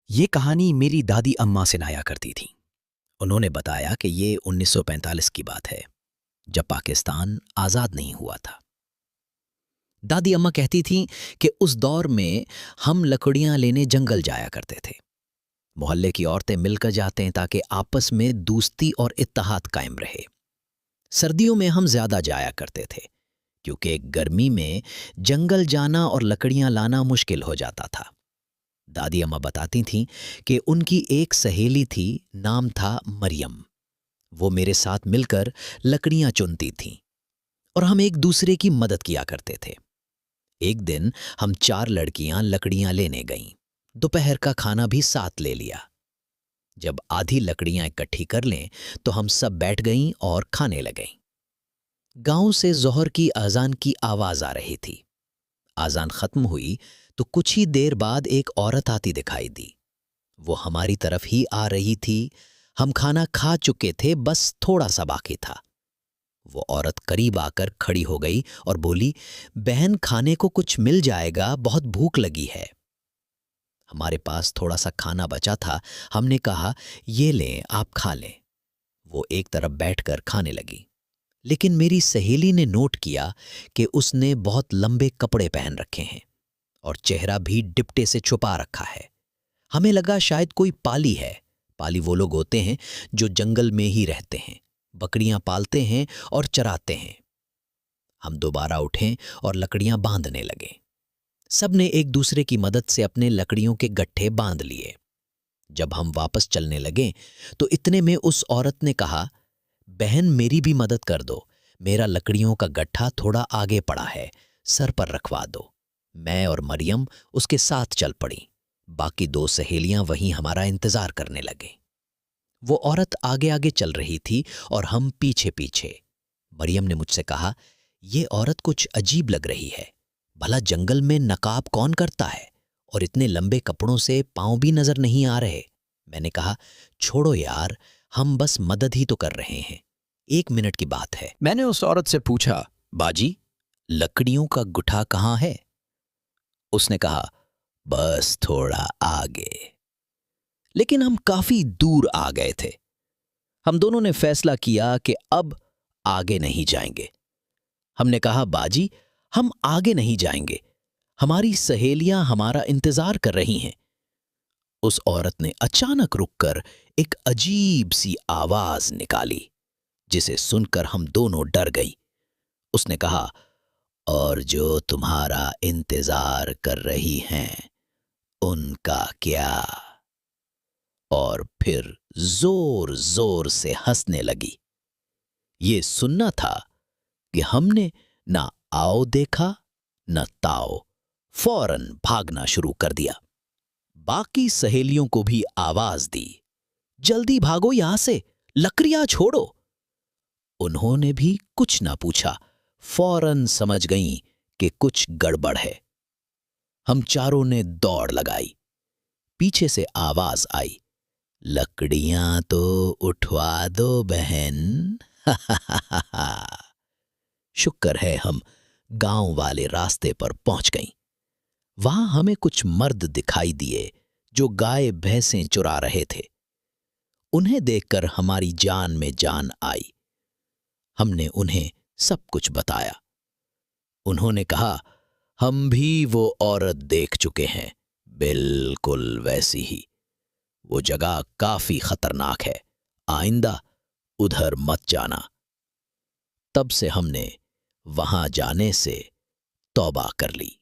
ये कहानी मेरी दादी अम्मा सुनाया करती थी। उन्होंने बताया कि ये 1945 की बात है, जब पाकिस्तान आज़ाद नहीं हुआ था। दादी अम्मा कहती थीं कि उस दौर में हम लकड़ियां लेने जंगल जाया करते थे। मोहल्ले की औरतें मिलकर जाते हैं ताकि आपस में दोस्ती और इत्तेहाद कायम रहे। सर्दियों में हम ज़्यादा जाया करते थे, क्योंकि गर्मी में जंगल जाना और लकड़ियां लाना मुश्किल हो जाता था। दादी अम्मा बताती थीं कि उनकी एक सहेली थी, नाम था मरियम। वो मेरे साथ मिलकर लकड़ियां चुनती थीं और हम एक दूसरे की मदद किया करते थे। एक दिन हम 4 लड़कियां लकड़ियां लेने गईं। दोपहर का खाना भी साथ ले लिया। जब आधी लकड़ियां इकट्ठी कर लें तो हम सब बैठ गईं और खाने लगें। गांव से जोहर की अजान की आवाज आ रही थी। अजान खत्म हुई तो कुछ ही देर बाद एक औरत आती दिखाई दी। वो हमारी तरफ ही आ रही थी। हम खाना खा चुके थे, बस थोड़ा सा बाकी था। वो औरत करीब आकर खड़ी हो गई और बोली, बहन खाने को कुछ मिल जाएगा, बहुत भूख लगी है। हमारे पास थोड़ा सा खाना बचा था। हमने कहा, ये लें, आप खा लें। वो एक तरफ बैठकर खाने लगी, लेकिन मेरी सहेली ने नोट किया कि उसने बहुत लंबे कपड़े पहन रखे हैं और चेहरा भी डिप्टे से छुपा रखा है। हमें लगा शायद कोई पाली है। पाली वो लोग होते हैं जो जंगल में ही रहते हैं, बकरियां पालते हैं और चराते हैं। हम दोबारा उठें और लकड़ियां बांधने लगे। सबने एक दूसरे की मदद से अपने लकड़ियों के गट्ठे बांध लिए। जब हम वापस चलने लगे तो इतने में उस औरत ने कहा, बहन मेरी भी मदद कर दो। मेरा लकड़ियों का गट्ठा थोड़ा आगे पड़ा है, सर पर रखवा दो। मैं और मरियम उसके साथ चल पड़ी। बाकी 2 सहेलियां वहीं हमारा इंतजार करने लगे। वो औरत आगे आगे चल रही थी और हम पीछे पीछे। मरियम ने मुझसे कहा, यह औरत कुछ अजीब लग रही है। भला जंगल में नकाब कौन करता है, और इतने लंबे कपड़ों से पांव भी नजर नहीं आ रहे। मैंने कहा, छोड़ो यार, हम बस मदद ही तो कर रहे हैं, 1 मिनट की बात है। मैंने उस औरत से पूछा, बाजी, लकड़ियों का गुठा कहाँ है? उसने कहा, बस थोड़ा आगे। लेकिन हम काफी दूर आ गए थे। हम दोनों ने फैसला किया कि अब आगे नहीं जाएंगे। हमने कहा, बाजी, हम आगे नहीं जाएंगे, हमारी सहेलियां हमारा इंतजार कर रही हैं। उस औरत ने अचानक रुककर एक अजीब सी आवाज निकाली, जिसे सुनकर हम दोनों डर गई। उसने कहा, और जो तुम्हारा इंतजार कर रही हैं, उनका क्या? और फिर जोर जोर से हंसने लगी। ये सुनना था कि हमने ना आओ देखा न ताओ, फौरन भागना शुरू कर दिया। बाकी सहेलियों को भी आवाज दी, जल्दी भागो यहां से, लकड़ियां छोड़ो। उन्होंने भी कुछ ना पूछा, फौरन समझ गईं कि कुछ गड़बड़ है। हम चारों ने दौड़ लगाई। पीछे से आवाज आई, लकड़ियां तो उठवा दो बहन। शुक्र है हम गांव वाले रास्ते पर पहुंच गईं। वहां हमें कुछ मर्द दिखाई दिए जो गाय भैंसें चुरा रहे थे। उन्हें देखकर हमारी जान में जान आई। हमने उन्हें सब कुछ बताया। उन्होंने कहा, हम भी वो औरत देख चुके हैं, बिल्कुल वैसी ही। वो जगह काफी खतरनाक है, आइंदा उधर मत जाना। तब से हमने वहां जाने से तौबा कर ली।